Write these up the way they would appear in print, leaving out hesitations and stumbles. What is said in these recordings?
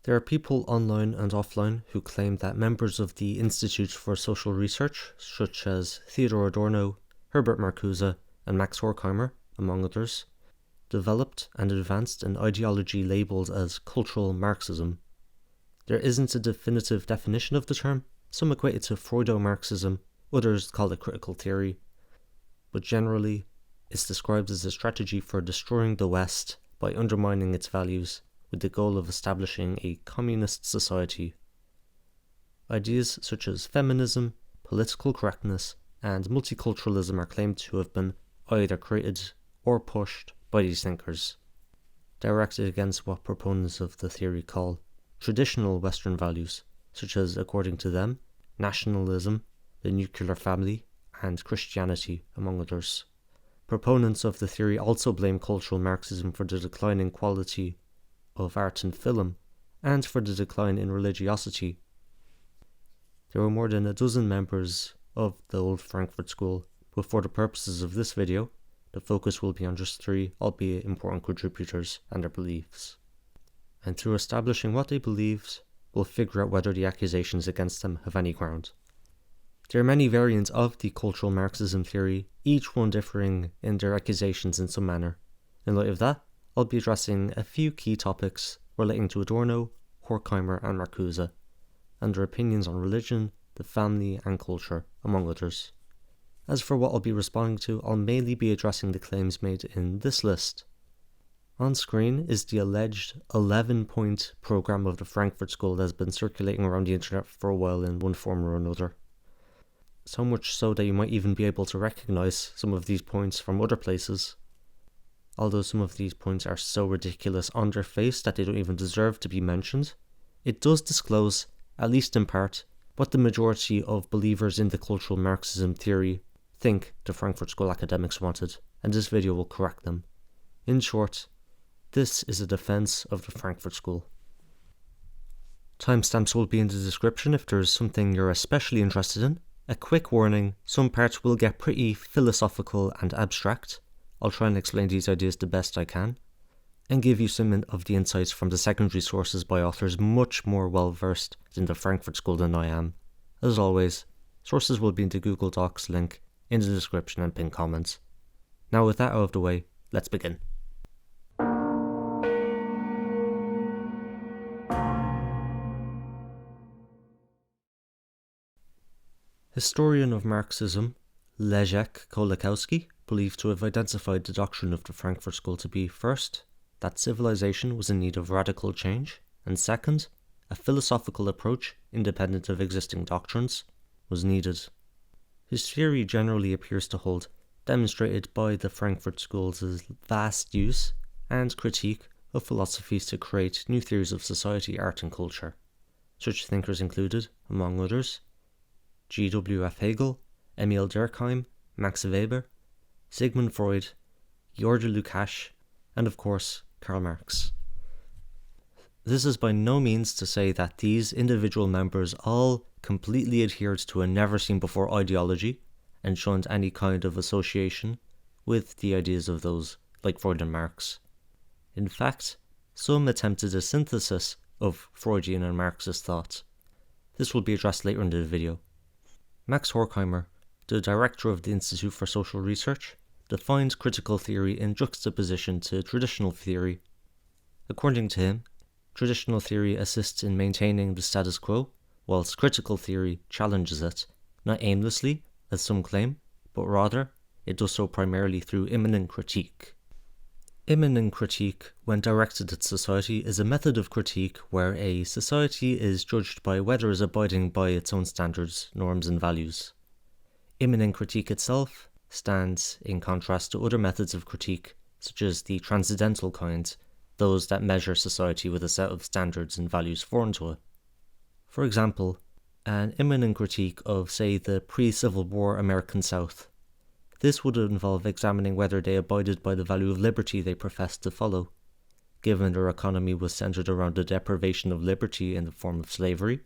There are people online and offline who claim that members of the Institute for Social Research, such as Theodor Adorno, Herbert Marcuse, and Max Horkheimer, among others, developed and advanced an ideology labelled as cultural Marxism. There isn't a definitive definition of the term. Some equate it to Freudo-Marxism, others call it critical theory, but generally it's described as a strategy for destroying the West by undermining its values, with the goal of establishing a communist society. Ideas such as feminism, political correctness, and multiculturalism are claimed to have been either created or pushed by these thinkers, directed against what proponents of the theory call traditional Western values, such as, according to them, nationalism, the nuclear family, and Christianity, among others. Proponents of the theory also blame cultural Marxism for the declining quality of art and film, and for the decline in religiosity. There were more than a dozen members of the old Frankfurt School, but for the purposes of this video, the focus will be on just 3, albeit important contributors and their beliefs. And through establishing what they believed, we'll figure out whether the accusations against them have any ground. There are many variants of the cultural Marxism theory, each one differing in their accusations in some manner. In light of that, I'll be addressing a few key topics relating to Adorno, Horkheimer and Marcuse, and their opinions on religion, the family and culture, among others. As for what I'll be responding to, I'll mainly be addressing the claims made in this list. On screen is the alleged 11-point program of the Frankfurt School that has been circulating around the internet for a while in one form or another. So much so that you might even be able to recognise some of these points from other places. Although some of these points are so ridiculous on their face that they don't even deserve to be mentioned, it does disclose, at least in part, what the majority of believers in the cultural Marxism theory think the Frankfurt School academics wanted, and this video will correct them. In short, this is a defense of the Frankfurt School. Timestamps will be in the description if there's something you're especially interested in. A quick warning, some parts will get pretty philosophical and abstract. I'll try and explain these ideas the best I can, and give you some of the insights from the secondary sources by authors much more well versed in the Frankfurt School than I am. As always, sources will be in the Google Docs link in the description and pinned comments. Now with that out of the way, let's begin. Historian of Marxism, Leszek Kolakowski, believed to have identified the doctrine of the Frankfurt School to be, first, that civilization was in need of radical change, and second, a philosophical approach, independent of existing doctrines, was needed. His theory generally appears to hold, demonstrated by the Frankfurt School's vast use and critique of philosophies to create new theories of society, art and culture. Such thinkers included, among others, G.W.F. Hegel, Emil Durkheim, Max Weber, Sigmund Freud, George Lukács, and of course, Karl Marx. This is by no means to say that these individual members all completely adhered to a never-seen-before ideology and shunned any kind of association with the ideas of those like Freud and Marx. In fact, some attempted a synthesis of Freudian and Marxist thought. This will be addressed later in the video. Max Horkheimer, the director of the Institute for Social Research, defines critical theory in juxtaposition to traditional theory. According to him, traditional theory assists in maintaining the status quo, whilst critical theory challenges it, not aimlessly, as some claim, but rather, it does so primarily through immanent critique. Immanent critique, when directed at society, is a method of critique where a society is judged by whether it is abiding by its own standards, norms and values. Immanent critique itself stands in contrast to other methods of critique, such as the transcendental kind, those that measure society with a set of standards and values foreign to it. For example, an immanent critique of, say, the pre-Civil War American South. This would involve examining whether they abided by the value of liberty they professed to follow, given their economy was centered around the deprivation of liberty in the form of slavery,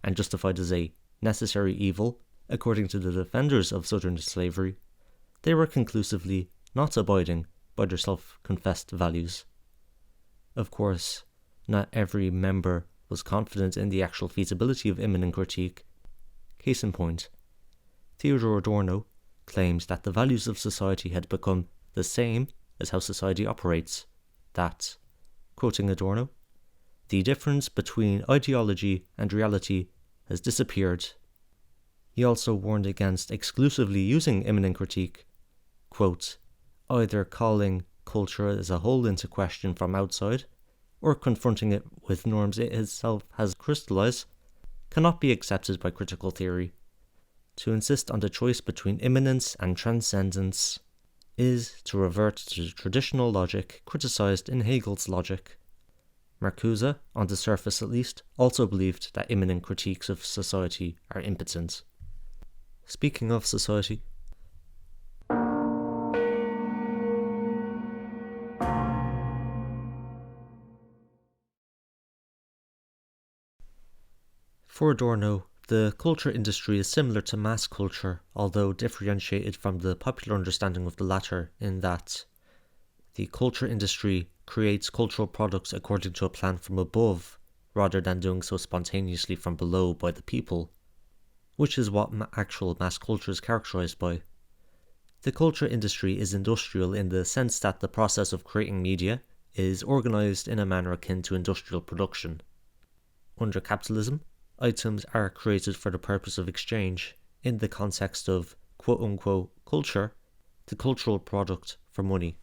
and justified as a necessary evil, according to the defenders of Southern slavery. They were conclusively not abiding by their self-confessed values. Of course, not every member was confident in the actual feasibility of immanent critique. Case in point, Theodor Adorno claimed that the values of society had become the same as how society operates, that, quoting Adorno, "the difference between ideology and reality has disappeared." He also warned against exclusively using immanent critique, quote, either calling culture as a whole into question from outside, or confronting it with norms it itself has crystallized, cannot be accepted by critical theory. To insist on the choice between immanence and transcendence is to revert to traditional logic criticized in Hegel's logic. Marcuse, on the surface at least, also believed that immanent critiques of society are impotent. Speaking of society, for Adorno, the culture industry is similar to mass culture, although differentiated from the popular understanding of the latter in that the culture industry creates cultural products according to a plan from above, rather than doing so spontaneously from below by the people, which is what actual mass culture is characterized by. The culture industry is industrial in the sense that the process of creating media is organized in a manner akin to industrial production. Under capitalism, items are created for the purpose of exchange in the context of quote-unquote culture, the cultural product for money.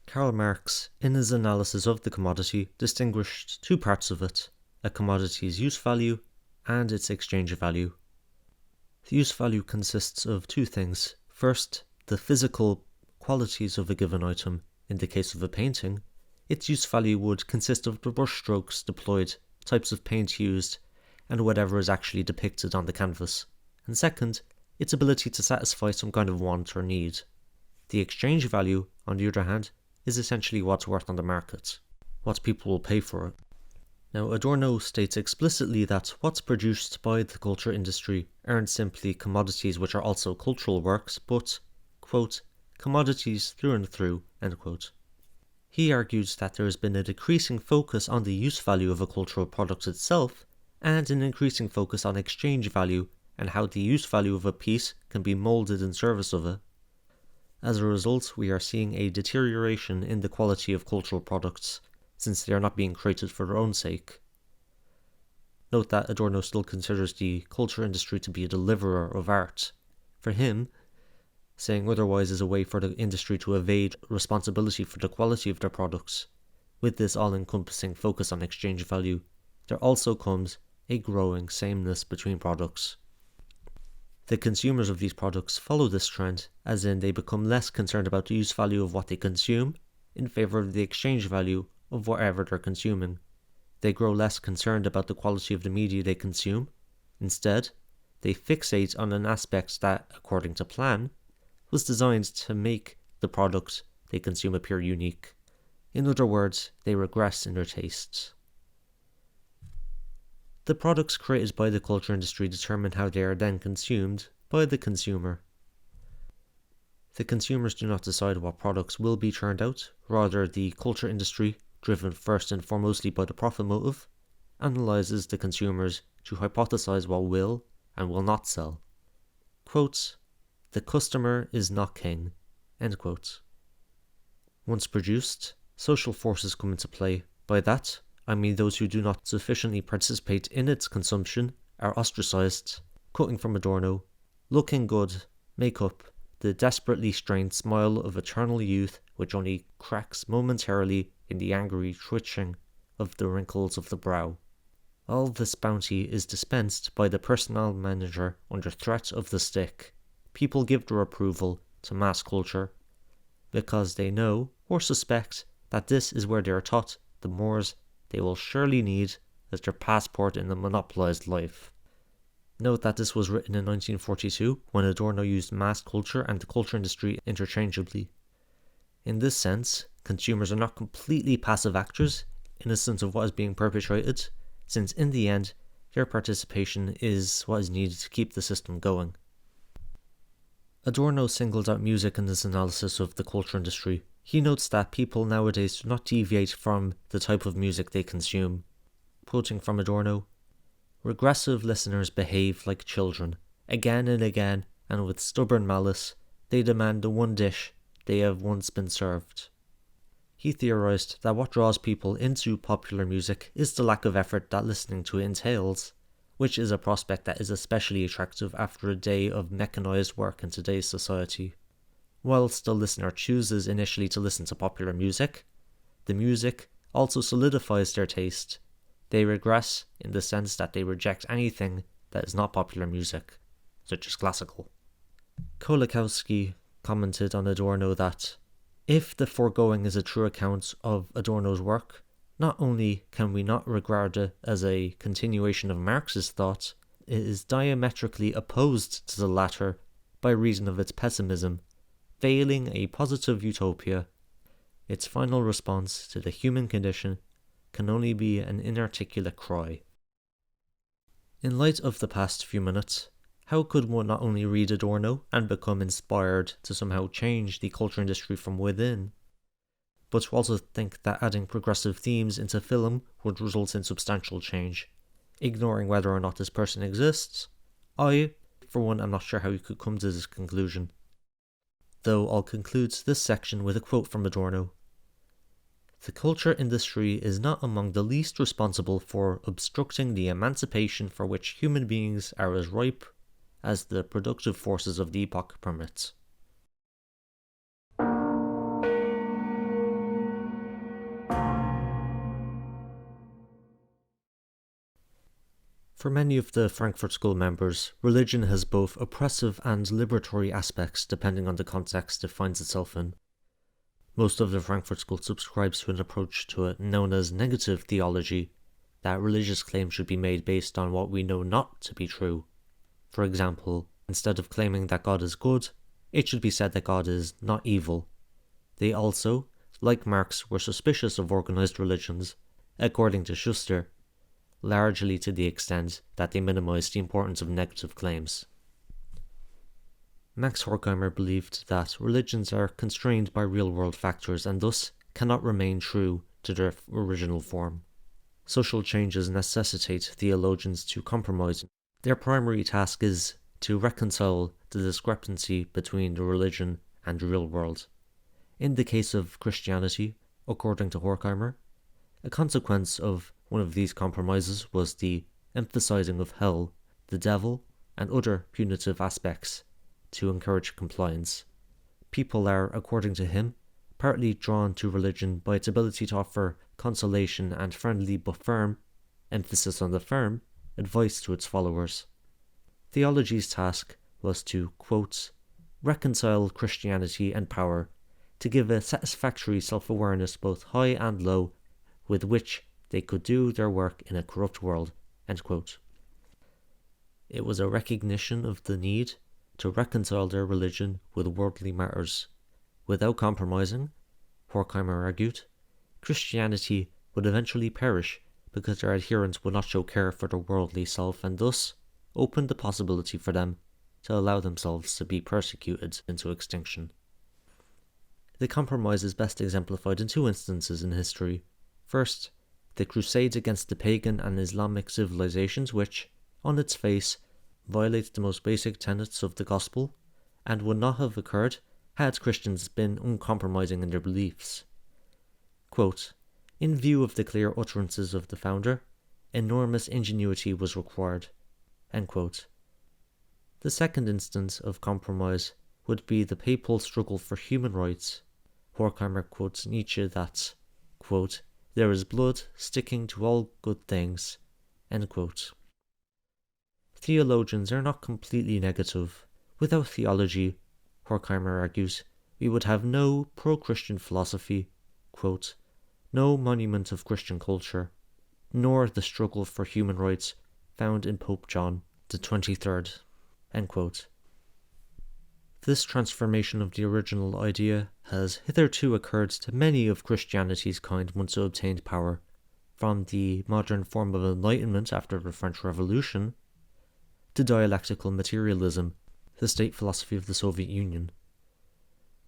Karl Marx, in his analysis of the commodity, distinguished two parts of it, a commodity's use value and its exchange value. The use value consists of two things. First, the physical qualities of a given item. In the case of a painting, its use value would consist of the brush strokes deployed, types of paint used, and whatever is actually depicted on the canvas. And second, its ability to satisfy some kind of want or need. The exchange value, on the other hand, is essentially what's worth on the market, what people will pay for it. Now, Adorno states explicitly that what's produced by the culture industry aren't simply commodities which are also cultural works, but, quote, commodities through and through, end quote. He argues that there has been a decreasing focus on the use value of a cultural product itself, and an increasing focus on exchange value and how the use value of a piece can be moulded in service of it. As a result, we are seeing a deterioration in the quality of cultural products, since they are not being created for their own sake. Note that Adorno still considers the culture industry to be a deliverer of art. For him, saying otherwise is a way for the industry to evade responsibility for the quality of their products. With this all-encompassing focus on exchange value, there also comes a growing sameness between products. The consumers of these products follow this trend, as in they become less concerned about the use value of what they consume, in favour of the exchange value of whatever they're consuming. They grow less concerned about the quality of the media they consume. Instead, they fixate on an aspect that, according to plan, was designed to make the product they consume appear unique. In other words, they regress in their tastes. The products created by the culture industry determine how they are then consumed by the consumer. The consumers do not decide what products will be churned out, rather the culture industry, driven first and foremostly by the profit motive, analyzes the consumers to hypothesize what will and will not sell. Quotes, "The customer is not king," end quotes. Once produced, social forces come into play. By that, I mean those who do not sufficiently participate in its consumption are ostracized, quoting from Adorno, "Looking good, make up, the desperately strained smile of eternal youth which only cracks momentarily in the angry twitching of the wrinkles of the brow. All this bounty is dispensed by the personnel manager under threat of the stick. People give their approval to mass culture because they know or suspect that this is where they are taught the mores they will surely need as their passport in the monopolized life." Note that this was written in 1942 when Adorno used mass culture and the culture industry interchangeably. In this sense, consumers are not completely passive actors, innocent of what is being perpetrated, since in the end, their participation is what is needed to keep the system going. Adorno singled out music in his analysis of the culture industry. He notes that people nowadays do not deviate from the type of music they consume. Quoting from Adorno, "Regressive listeners behave like children. Again and again, and with stubborn malice, they demand the one dish they have once been served." He theorized that what draws people into popular music is the lack of effort that listening to it entails, which is a prospect that is especially attractive after a day of mechanized work in today's society. Whilst the listener chooses initially to listen to popular music, the music also solidifies their taste. They regress in the sense that they reject anything that is not popular music, such as classical. Kolakowski commented on Adorno that, if the foregoing is a true account of Adorno's work, not only can we not regard it as a continuation of Marx's thought, it is diametrically opposed to the latter by reason of its pessimism, failing a positive utopia. Its final response to the human condition can only be an inarticulate cry. In light of the past few minutes, how could one not only read Adorno and become inspired to somehow change the culture industry from within, but also think that adding progressive themes into film would result in substantial change, ignoring whether or not this person exists? I, for one, am not sure how you could come to this conclusion. Though I'll conclude this section with a quote from Adorno. "The culture industry is not among the least responsible for obstructing the emancipation for which human beings are as ripe as the productive forces of the epoch permit." For many of the Frankfurt School members, religion has both oppressive and liberatory aspects depending on the context it finds itself in. Most of the Frankfurt School subscribes to an approach to it known as negative theology, that religious claims should be made based on what we know not to be true. For example, instead of claiming that God is good, it should be said that God is not evil. They also, like Marx, were suspicious of organized religions, according to Schuster, largely to the extent that they minimized the importance of negative claims. Max Horkheimer believed that religions are constrained by real-world factors and thus cannot remain true to their original form. Social changes necessitate theologians to compromise. Their primary task is to reconcile the discrepancy between the religion and the real world. In the case of Christianity, according to Horkheimer, a consequence of one of these compromises was the emphasizing of hell, the devil, and other punitive aspects to encourage compliance. People are, according to him, partly drawn to religion by its ability to offer consolation and friendly but firm, emphasis on the firm, advice to its followers. Theology's task was to, quote, reconcile Christianity and power, to give a satisfactory self-awareness both high and low, with which they could do their work in a corrupt world, end quote. It was a recognition of the need to reconcile their religion with worldly matters. Without compromising, Horkheimer argued, Christianity would eventually perish because their adherents would not show care for their worldly self and thus opened the possibility for them to allow themselves to be persecuted into extinction. The compromise is best exemplified in two instances in history. First, the crusades against the pagan and Islamic civilizations which, on its face, violate the most basic tenets of the gospel, and would not have occurred had Christians been uncompromising in their beliefs. Quote, in view of the clear utterances of the founder, enormous ingenuity was required. End quote. The second instance of compromise would be the papal struggle for human rights. Horkheimer quotes Nietzsche that, quote, there is blood sticking to all good things, end quote. Theologians are not completely negative. Without theology, Horkheimer argues, we would have no pro-Christian philosophy, quote, no monument of Christian culture, nor the struggle for human rights found in Pope John the 23rd, end quote. This transformation of the original idea has hitherto occurred to many of Christianity's kind once it obtained power, from the modern form of enlightenment after the French Revolution, to dialectical materialism, the state philosophy of the Soviet Union.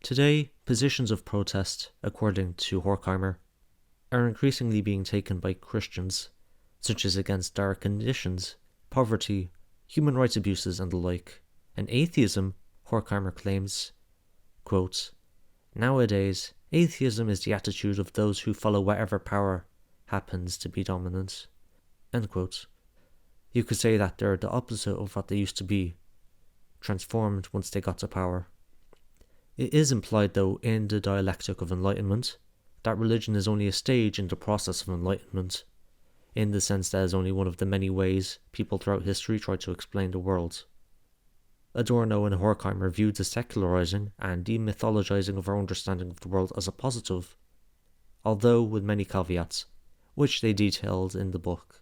Today, positions of protest, according to Horkheimer, are increasingly being taken by Christians, such as against dire conditions, poverty, human rights abuses, and the like. And atheism, Horkheimer claims, quote, "Nowadays, atheism is the attitude of those who follow whatever power happens to be dominant." End quote. You could say that they're the opposite of what they used to be, transformed once they got to power. It is implied, though, in the dialectic of enlightenment, that religion is only a stage in the process of enlightenment, in the sense that it is only one of the many ways people throughout history tried to explain the world. Adorno and Horkheimer viewed the secularizing and demythologizing of our understanding of the world as a positive, although with many caveats, which they detailed in the book.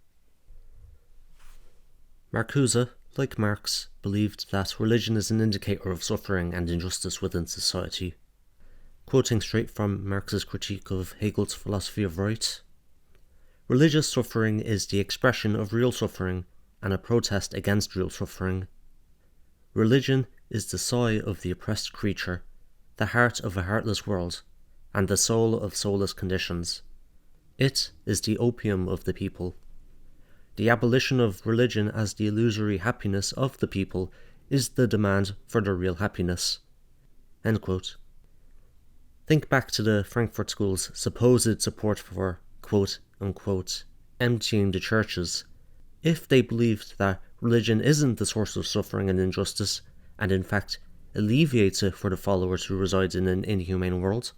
Marcuse, like Marx, believed that religion is an indicator of suffering and injustice within society. Quoting straight from Marx's critique of Hegel's philosophy of right, "Religious suffering is the expression of real suffering and a protest against real suffering. Religion is the sigh of the oppressed creature, the heart of a heartless world, and the soul of soulless conditions. It is the opium of the people. The abolition of religion as the illusory happiness of the people is the demand for their real happiness." End quote. Think back to the Frankfurt School's supposed support for, quote unquote, emptying the churches. If they believed that religion isn't the source of suffering and injustice, and in fact alleviates it for the followers who reside in an inhumane world,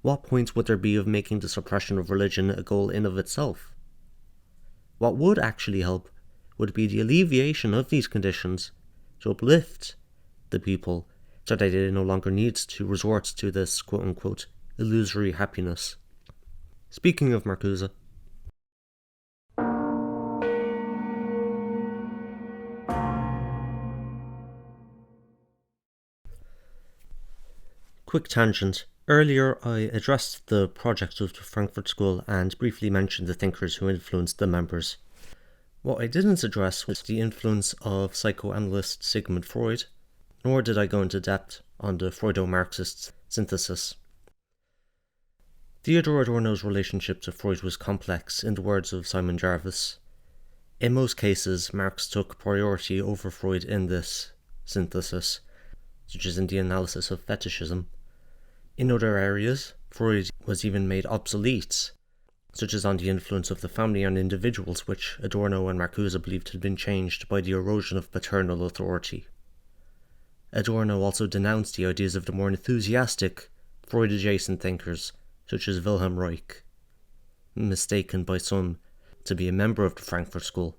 what point would there be of making the suppression of religion a goal in of itself? What would actually help would be the alleviation of these conditions to uplift the people so that they no longer need to resort to this quote-unquote illusory happiness. Speaking of Marcuse, quick tangent. Earlier I addressed the project of the Frankfurt School and briefly mentioned the thinkers who influenced the members. What I didn't address was the influence of psychoanalyst Sigmund Freud, nor did I go into depth on the Freudo-Marxist synthesis. Theodore Adorno's relationship to Freud was complex, in the words of Simon Jarvis. In most cases, Marx took priority over Freud in this synthesis, such as in the analysis of fetishism. In other areas, Freud was even made obsolete, such as on the influence of the family on individuals, which Adorno and Marcuse believed had been changed by the erosion of paternal authority. Adorno also denounced the ideas of the more enthusiastic, Freud-adjacent thinkers, such as Wilhelm Reich, mistaken by some to be a member of the Frankfurt School.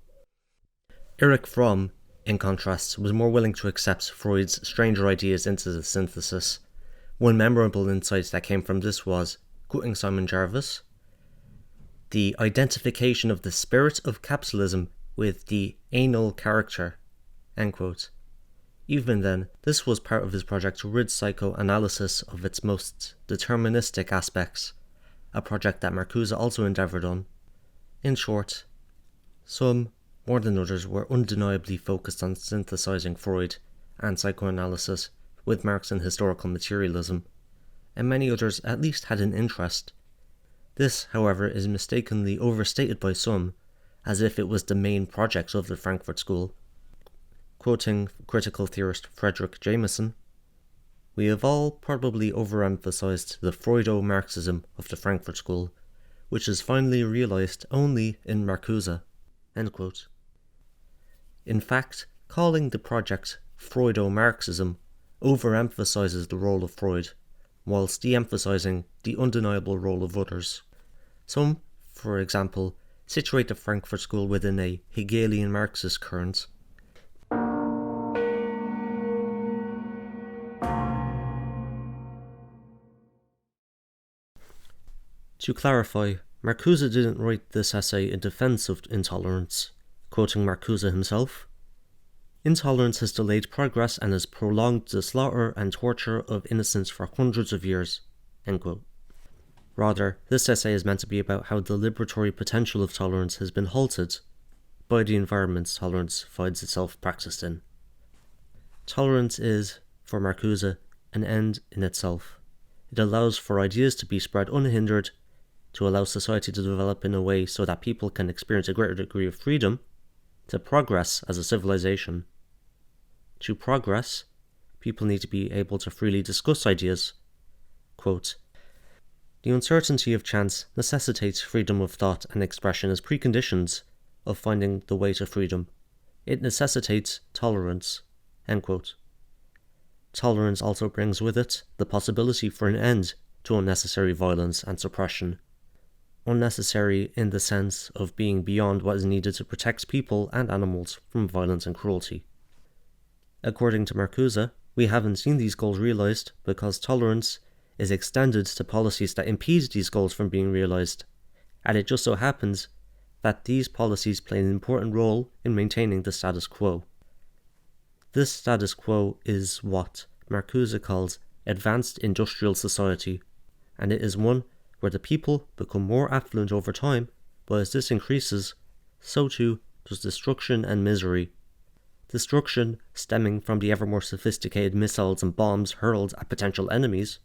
Erich Fromm, in contrast, was more willing to accept Freud's stranger ideas into the synthesis. One memorable insight that came from this was, quoting Simon Jarvis, "the identification of the spirit of capitalism with the anal character." End quote. Even then, this was part of his project to rid psychoanalysis of its most deterministic aspects, a project that Marcuse also endeavoured on. In short, some, more than others, were undeniably focused on synthesizing Freud and psychoanalysis with Marx and historical materialism, and many others at least had an interest. This, however, is mistakenly overstated by some, as if it was the main project of the Frankfurt School. Quoting critical theorist Frederick Jameson, "We have all probably overemphasized the Freudo-Marxism of the Frankfurt School, which is finally realized only in Marcuse." End quote. In fact, calling the project Freudo-Marxism overemphasizes the role of Freud, whilst de-emphasizing the undeniable role of others. Some, for example, situate the Frankfurt School within a Hegelian Marxist current. To clarify, Marcuse didn't write this essay in defense of intolerance. Quoting Marcuse himself, "Intolerance has delayed progress and has prolonged the slaughter and torture of innocents for hundreds of years." End quote. Rather, this essay is meant to be about how the liberatory potential of tolerance has been halted by the environment tolerance finds itself practiced in. Tolerance is, for Marcuse, an end in itself. It allows for ideas to be spread unhindered, to allow society to develop in a way so that people can experience a greater degree of freedom, to progress as a civilization. To progress, people need to be able to freely discuss ideas. Quote, "The uncertainty of chance necessitates freedom of thought and expression as preconditions of finding the way to freedom. It necessitates tolerance." End quote. Tolerance also brings with it the possibility for an end to unnecessary violence and suppression. Unnecessary in the sense of being beyond what is needed to protect people and animals from violence and cruelty. According to Marcuse, we haven't seen these goals realized because tolerance is extended to policies that impede these goals from being realized, and it just so happens that these policies play an important role in maintaining the status quo. This status quo is what Marcuse calls advanced industrial society, and it is one where the people become more affluent over time, but as this increases, so too does destruction and misery. Destruction stemming from the ever more sophisticated missiles and bombs hurled at potential enemies,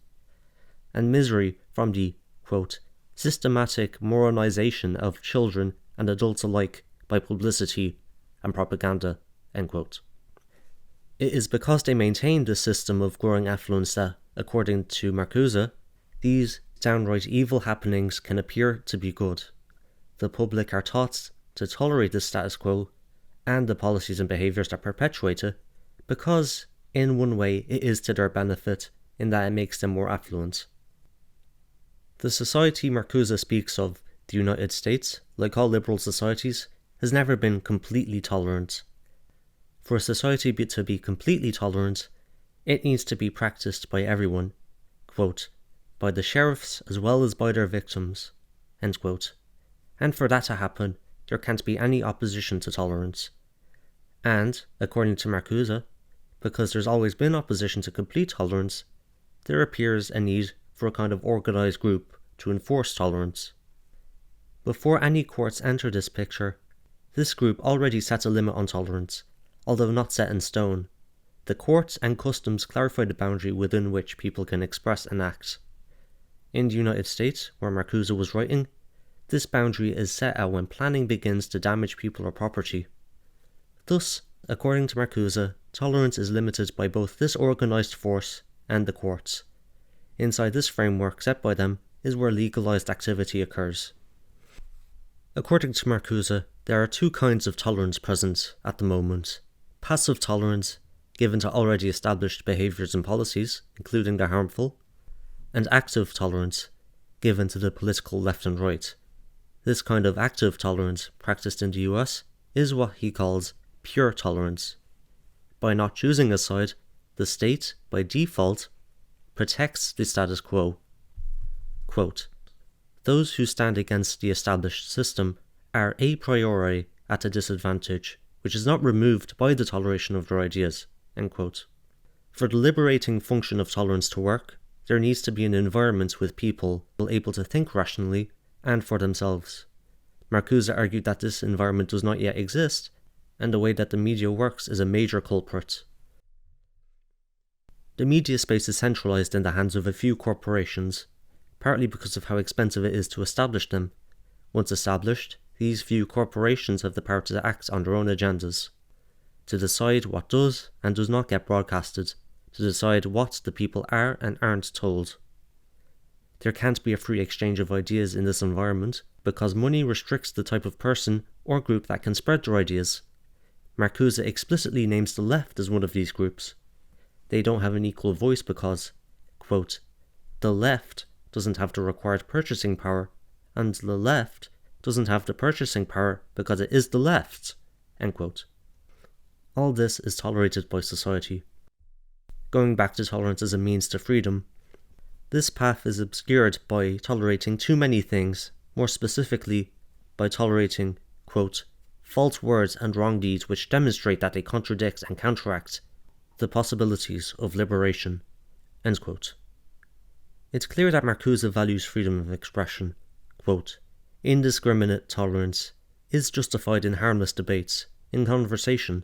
and misery from the, quote, systematic moralization of children and adults alike by publicity and propaganda, end quote. It is because they maintain this system of growing affluence that, according to Marcuse, these downright evil happenings can appear to be good. The public are taught to tolerate the status quo and the policies and behaviours that perpetuate it because, in one way, it is to their benefit in that it makes them more affluent. The society Marcuse speaks of, the United States, like all liberal societies, has never been completely tolerant. For a society to be completely tolerant, it needs to be practiced by everyone, quote, by the sheriffs as well as by their victims, end quote. And for that to happen, there can't be any opposition to tolerance. And, according to Marcuse, because there's always been opposition to complete tolerance, there appears a need for a kind of organised group to enforce tolerance. Before any courts enter this picture, this group already sets a limit on tolerance, although not set in stone. The courts and customs clarify the boundary within which people can express and act. In the United States, where Marcuse was writing, this boundary is set out when planning begins to damage people or property. Thus, according to Marcuse, tolerance is limited by both this organised force and the courts. Inside this framework set by them is where legalised activity occurs. According to Marcuse, there are two kinds of tolerance present at the moment. Passive tolerance, given to already established behaviours and policies, including the harmful, and active tolerance, given to the political left and right. This kind of active tolerance, practiced in the US, is what he calls pure tolerance. By not choosing a side, the state, by default, protects the status quo. Quote, "Those who stand against the established system are a priori at a disadvantage, which is not removed by the toleration of their ideas." End quote. For the liberating function of tolerance to work, there needs to be an environment with people able to think rationally and for themselves. Marcuse argued that this environment does not yet exist, and the way that the media works is a major culprit. The media space is centralised in the hands of a few corporations, partly because of how expensive it is to establish them. Once established, these few corporations have the power to act on their own agendas, to decide what does and does not get broadcasted, to decide what the people are and aren't told. There can't be a free exchange of ideas in this environment because money restricts the type of person or group that can spread their ideas. Marcuse explicitly names the left as one of these groups. They don't have an equal voice because, quote, "the left doesn't have the required purchasing power, and the left doesn't have the purchasing power because it is the left," end quote. All this is tolerated by society. Going back to tolerance as a means to freedom, this path is obscured by tolerating too many things, more specifically by tolerating, quote, "false words and wrong deeds which demonstrate that they contradict and counteract the possibilities of liberation," end quote. It's clear that Marcuse values freedom of expression. Quote, "Indiscriminate tolerance is justified in harmless debates, in conversation.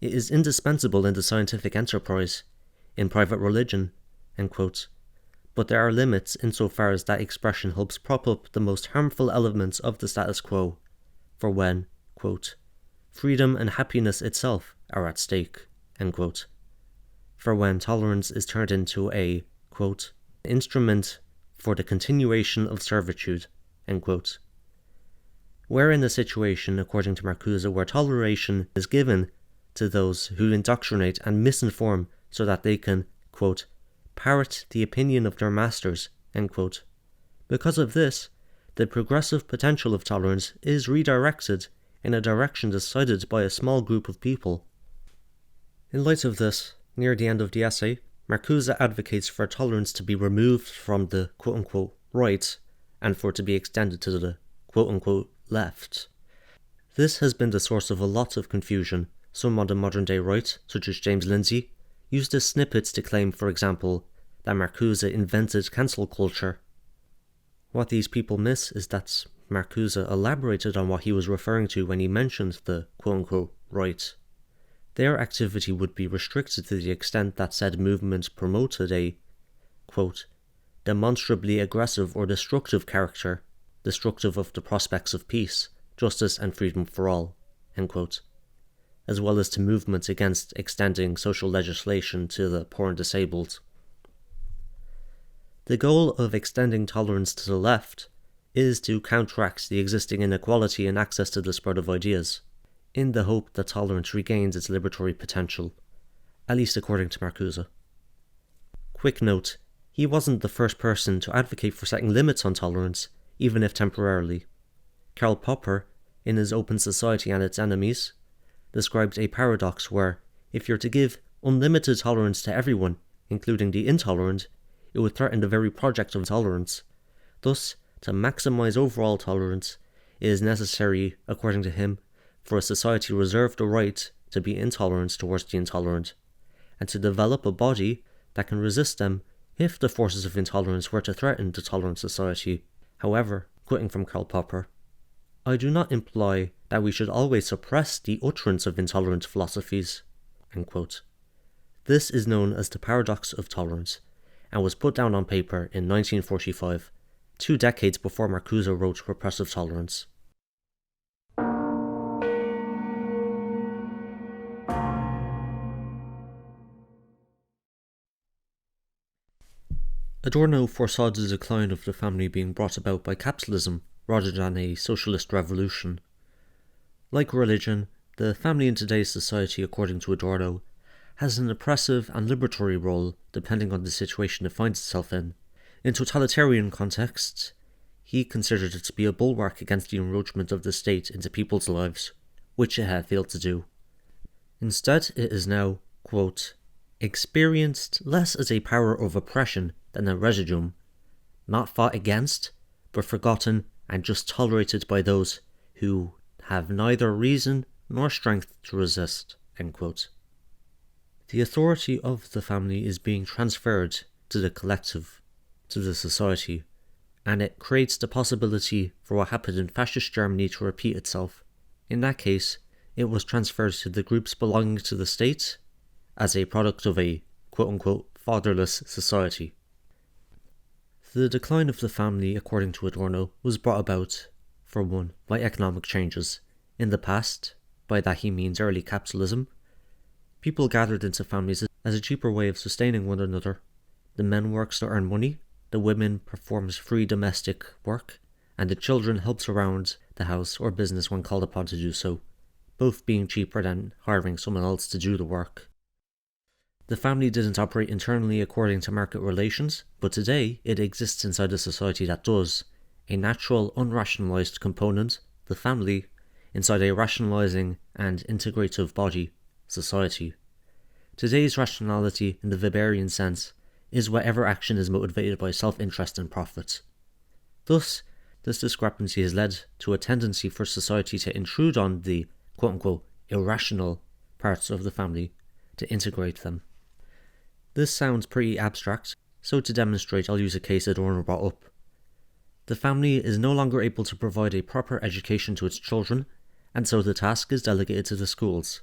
It is indispensable in the scientific enterprise, in private religion, end quote. But there are limits insofar as that expression helps prop up the most harmful elements of the status quo, for when, quote, freedom and happiness itself are at stake, end quote. For when tolerance is turned into a, quote, instrument for the continuation of servitude, end quote. We're in a situation, according to Marcuse, where toleration is given to those who indoctrinate and misinform so that they can, quote, parrot the opinion of their masters, end quote. Because of this, the progressive potential of tolerance is redirected in a direction decided by a small group of people. In light of this, near the end of the essay, Marcuse advocates for tolerance to be removed from the quote-unquote right and for it to be extended to the quote-unquote left. This has been the source of a lot of confusion. Some on the modern-day right, such as James Lindsay, used his snippets to claim, for example, that Marcuse invented cancel culture. What these people miss is that Marcuse elaborated on what he was referring to when he mentioned the quote-unquote right. Their activity would be restricted to the extent that said movement promoted a, quote, demonstrably aggressive or destructive character, destructive of the prospects of peace, justice and freedom for all, end quote, as well as to movements against extending social legislation to the poor and disabled. The goal of extending tolerance to the left is to counteract the existing inequality in access to the spread of ideas, in the hope that tolerance regains its liberatory potential, at least according to Marcuse. Quick note, he wasn't the first person to advocate for setting limits on tolerance, even if temporarily. Karl Popper, in his Open Society and Its Enemies, described a paradox where, if you're to give unlimited tolerance to everyone, including the intolerant, it would threaten the very project of tolerance. Thus, to maximize overall tolerance, it is necessary, according to him, for a society to reserve the right to be intolerant towards the intolerant, and to develop a body that can resist them if the forces of intolerance were to threaten the tolerant society. However, quoting from Karl Popper, I do not imply that we should always suppress the utterance of intolerant philosophies, end quote. This is known as the paradox of tolerance, and was put down on paper in 1945, 2 decades before Marcuse wrote Repressive Tolerance. Adorno foresaw the decline of the family being brought about by capitalism rather than a socialist revolution. Like religion, the family in today's society, according to Adorno, has an oppressive and liberatory role depending on the situation it finds itself in. In totalitarian contexts, he considered it to be a bulwark against the encroachment of the state into people's lives, which it had failed to do. Instead, it is now, quote, experienced less as a power of oppression than a residuum, not fought against, but forgotten and just tolerated by those who have neither reason nor strength to resist, end quote. The authority of the family is being transferred to the collective, to the society, and it creates the possibility for what happened in fascist Germany to repeat itself. In that case, it was transferred to the groups belonging to the state as a product of a quote-unquote fatherless society. The decline of the family, according to Adorno, was brought about, for one, by economic changes. In the past, by that he means early capitalism, people gathered into families as a cheaper way of sustaining one another. The men works to earn money, the women performs free domestic work, and the children helps around the house or business when called upon to do so, both being cheaper than hiring someone else to do the work. The family didn't operate internally according to market relations, but today it exists inside a society that does. A natural, unrationalized component, the family, inside a rationalizing and integrative body, society. Today's rationality, in the Weberian sense, is whatever action is motivated by self-interest and profit. Thus, this discrepancy has led to a tendency for society to intrude on the quote-unquote irrational parts of the family, to integrate them. This sounds pretty abstract, so to demonstrate I'll use a case Adorno brought up. The family is no longer able to provide a proper education to its children, and so the task is delegated to the schools.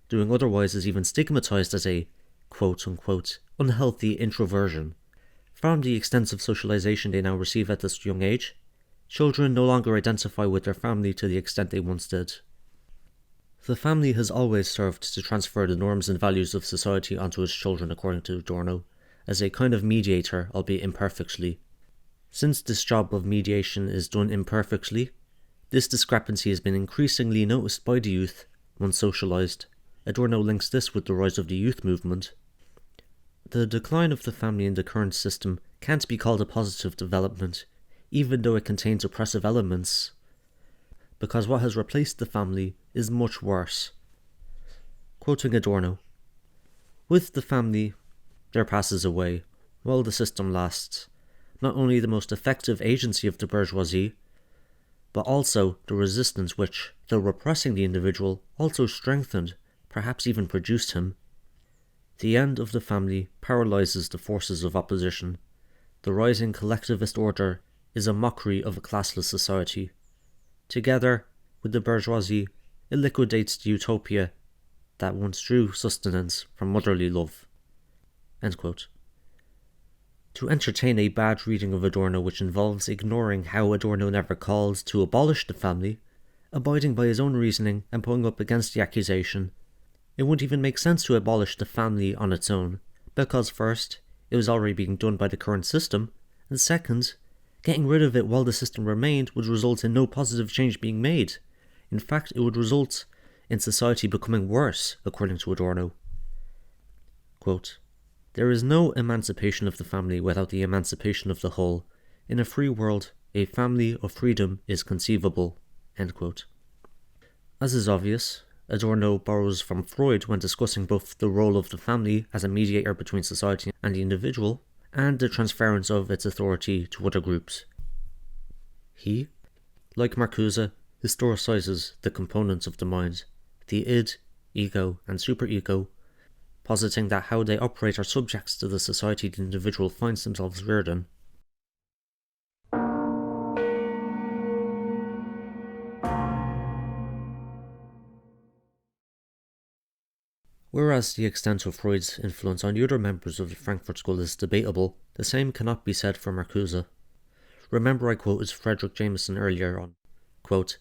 Doing otherwise is even stigmatized as a quote-unquote unhealthy introversion. From the extensive socialization they now receive at this young age, children no longer identify with their family to the extent they once did. The family has always served to transfer the norms and values of society onto its children, according to Adorno, as a kind of mediator, albeit imperfectly. Since this job of mediation is done imperfectly, this discrepancy has been increasingly noticed by the youth once socialized. Adorno links this with the rise of the youth movement. The decline of the family in the current system can't be called a positive development, even though it contains oppressive elements, because what has replaced the family is much worse. Quoting Adorno, "With the family, there passes away, while the system lasts, not only the most effective agency of the bourgeoisie, but also the resistance which, though repressing the individual, also strengthened, perhaps even produced him. The end of the family paralyzes the forces of opposition. The rising collectivist order is a mockery of a classless society. Together with the bourgeoisie, it liquidates the utopia that once drew sustenance from motherly love." End quote. To entertain a bad reading of Adorno which involves ignoring how Adorno never called to abolish the family, abiding by his own reasoning and pulling up against the accusation, it wouldn't even make sense to abolish the family on its own, because first, it was already being done by the current system, and second, getting rid of it while the system remained would result in no positive change being made. In fact, it would result in society becoming worse, according to Adorno. Quote, "There is no emancipation of the family without the emancipation of the whole. In a free world, a family of freedom is conceivable." End quote. As is obvious, Adorno borrows from Freud when discussing both the role of the family as a mediator between society and the individual, and the transference of its authority to other groups. He, like Marcuse, historicizes the components of the mind, the id, ego, and superego, positing that how they operate are subjects to the society the individual finds themselves reared in. Whereas the extent of Freud's influence on the other members of the Frankfurt School is debatable, the same cannot be said for Marcuse. Remember I quoted Frederick Jameson earlier on, quote,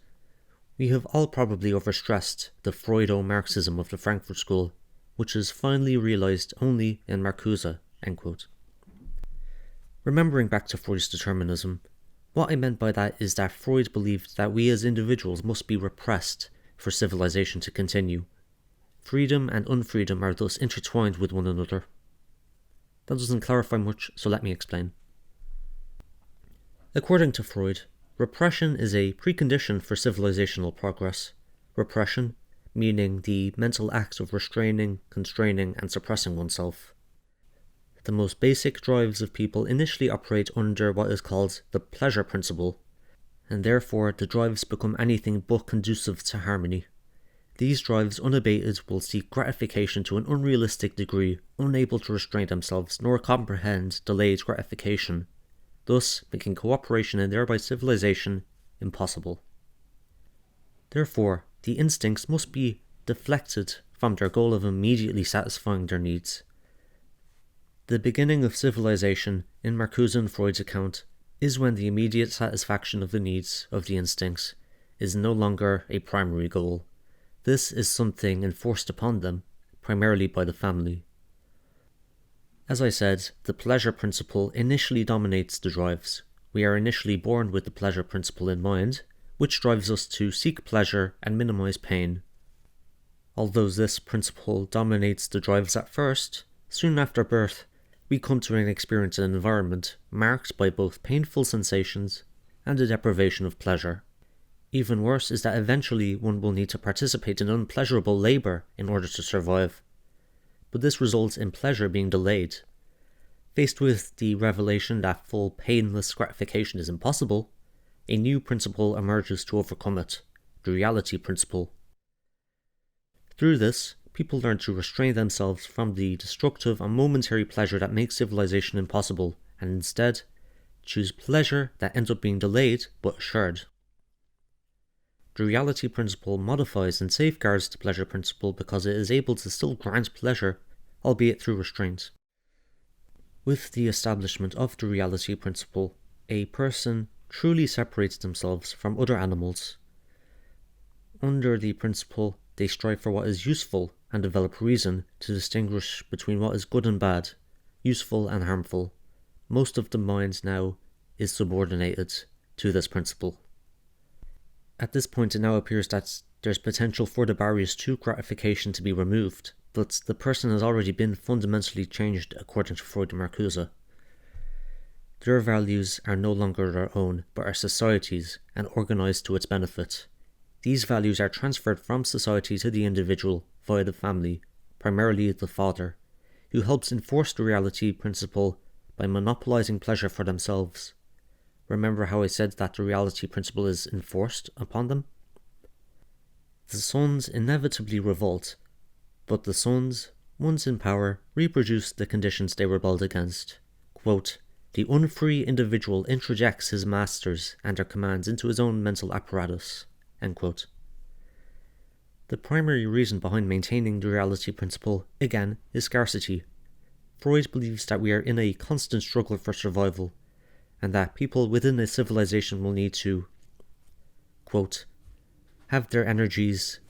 "We have all probably overstressed the Freudo-Marxism of the Frankfurt School, which is finally realized only in Marcuse." End quote. Remembering back to Freud's determinism, what I meant by that is that Freud believed that we as individuals must be repressed for civilization to continue. Freedom and unfreedom are thus intertwined with one another. That doesn't clarify much, so let me explain. According to Freud, repression is a precondition for civilizational progress. Repression, meaning the mental act of restraining, constraining, and suppressing oneself. The most basic drives of people initially operate under what is called the pleasure principle, and therefore the drives become anything but conducive to harmony. These drives, unabated, will seek gratification to an unrealistic degree, unable to restrain themselves nor comprehend delayed gratification, thus making cooperation and thereby civilization impossible. Therefore, the instincts must be deflected from their goal of immediately satisfying their needs. The beginning of civilization, in Marcuse and Freud's account, is when the immediate satisfaction of the needs of the instincts is no longer a primary goal. This is something enforced upon them, primarily by the family. As I said, the pleasure principle initially dominates the drives. We are initially born with the pleasure principle in mind, which drives us to seek pleasure and minimize pain. Although this principle dominates the drives at first, soon after birth, we come to experience an environment marked by both painful sensations and a deprivation of pleasure. Even worse is that eventually one will need to participate in unpleasurable labour in order to survive. But this results in pleasure being delayed. Faced with the revelation that full painless gratification is impossible, a new principle emerges to overcome it, the reality principle. Through this, people learn to restrain themselves from the destructive and momentary pleasure that makes civilization impossible, and instead choose pleasure that ends up being delayed but assured. The reality principle modifies and safeguards the pleasure principle because it is able to still grant pleasure albeit through restraint. With the establishment of the reality principle, a person truly separates themselves from other animals. Under the principle, they strive for what is useful and develop reason to distinguish between what is good and bad, useful and harmful. Most of the mind now is subordinated to this principle. At this point, it now appears that there's potential for the barriers to gratification to be removed, but the person has already been fundamentally changed according to Freudo-Marxism. Their values are no longer their own, but are society's and organised to its benefit. These values are transferred from society to the individual via the family, primarily the father, who helps enforce the reality principle by monopolising pleasure for themselves. Remember how I said that the reality principle is enforced upon them? The sons inevitably revolt, but the sons, once in power, reproduce the conditions they rebelled against. Quote, "The unfree individual introjects his masters and their commands into his own mental apparatus." End quote. The primary reason behind maintaining the reality principle, again, is scarcity. Freud believes that we are in a constant struggle for survival, and that people within a civilization will need to, quote, "have their energies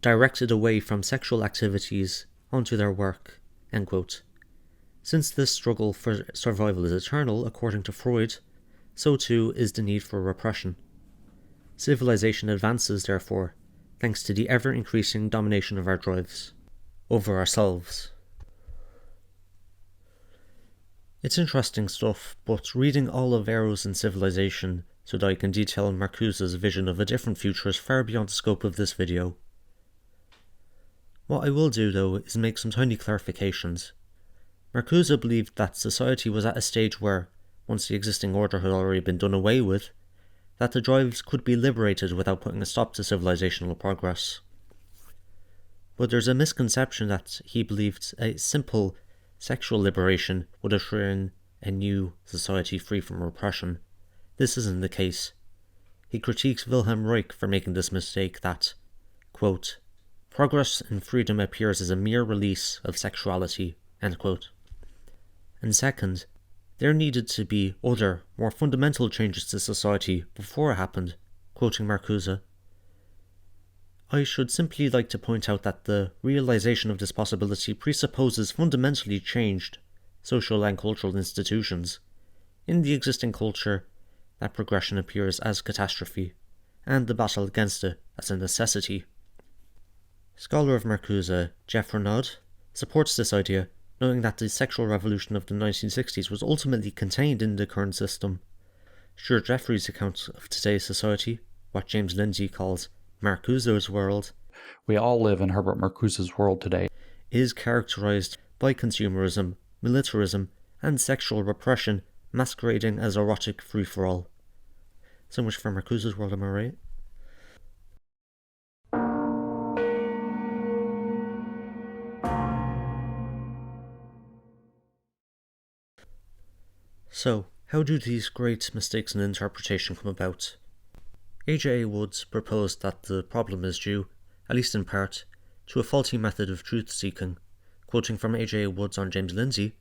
directed away from sexual activities onto their work," end quote. Since this struggle for survival is eternal, according to Freud, so too is the need for repression. Civilization advances, therefore, thanks to the ever-increasing domination of our drives over ourselves. It's interesting stuff, but reading all of Eros and Civilization so that I can detail Marcuse's vision of a different future is far beyond the scope of this video. What I will do, though, is make some tiny clarifications. Marcuse believed that society was at a stage where, once the existing order had already been done away with, that the drives could be liberated without putting a stop to civilizational progress. But there's a misconception that he believed a simple sexual liberation would usher in a new society free from repression. This isn't the case. He critiques Wilhelm Reich for making this mistake that, quote, "progress in freedom appears as a mere release of sexuality," end quote. And second, there needed to be other, more fundamental changes to society before it happened, quoting Marcuse. I should simply like to point out that the realization of this possibility presupposes fundamentally changed social and cultural institutions. In the existing culture, that progression appears as catastrophe, and the battle against it as a necessity. Scholar of Marcuse, Jephcott, supports this idea, knowing that the sexual revolution of the 1960s was ultimately contained in the current system. Stuart Jeffrey's account of today's society, what James Lindsay calls Marcuse's world, we all live in Herbert Marcuse's world today, is characterized by consumerism, militarism, and sexual repression masquerading as erotic free-for-all. So much for Marcuse's world, am I right? So, how do these great mistakes in interpretation come about? A.J. Woods proposed that the problem is due, at least in part, to a faulty method of truth-seeking. Quoting from A.J. Woods on James Lindsay,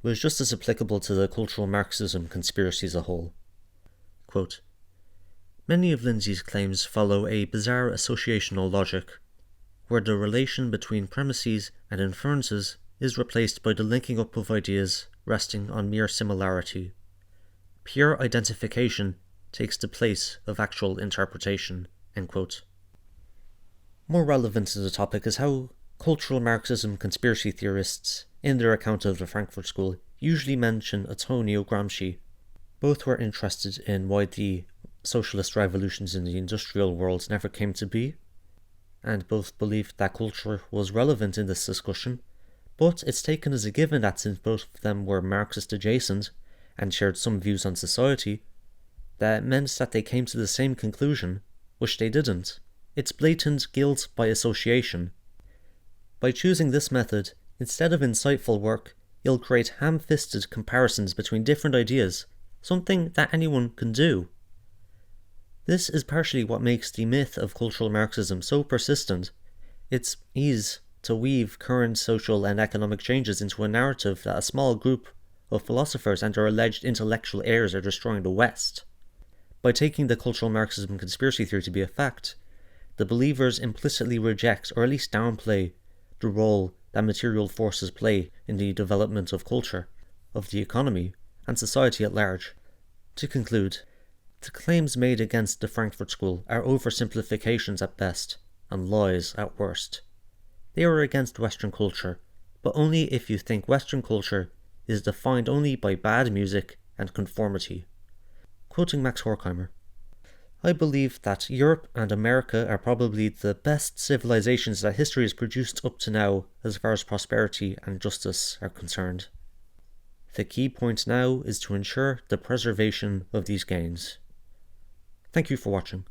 was just as applicable to the cultural Marxism conspiracy as a whole. Quote, "Many of Lindsay's claims follow a bizarre associational logic, where the relation between premises and inferences is replaced by the linking up of ideas resting on mere similarity. Pure identification takes the place of actual interpretation." End quote. More relevant to the topic is how cultural Marxism conspiracy theorists, in their account of the Frankfurt School, usually mention Antonio Gramsci. Both were interested in why the socialist revolutions in the industrial world never came to be, and both believed that culture was relevant in this discussion, but it's taken as a given that since both of them were Marxist adjacent and shared some views on society, that meant that they came to the same conclusion, which they didn't. It's blatant guilt by association. By choosing this method, instead of insightful work, you'll create ham-fisted comparisons between different ideas, something that anyone can do. This is partially what makes the myth of cultural Marxism so persistent. Its ease to weave current social and economic changes into a narrative that a small group of philosophers and their alleged intellectual heirs are destroying the West. By taking the cultural Marxism conspiracy theory to be a fact, the believers implicitly reject or at least downplay the role that material forces play in the development of culture, of the economy, and society at large. To conclude, the claims made against the Frankfurt School are oversimplifications at best and lies at worst. They are against Western culture, but only if you think Western culture is defined only by bad music and conformity. Quoting Max Horkheimer, I believe that Europe and America are probably the best civilizations that history has produced up to now as far as prosperity and justice are concerned. The key point now is to ensure the preservation of these gains. Thank you for watching.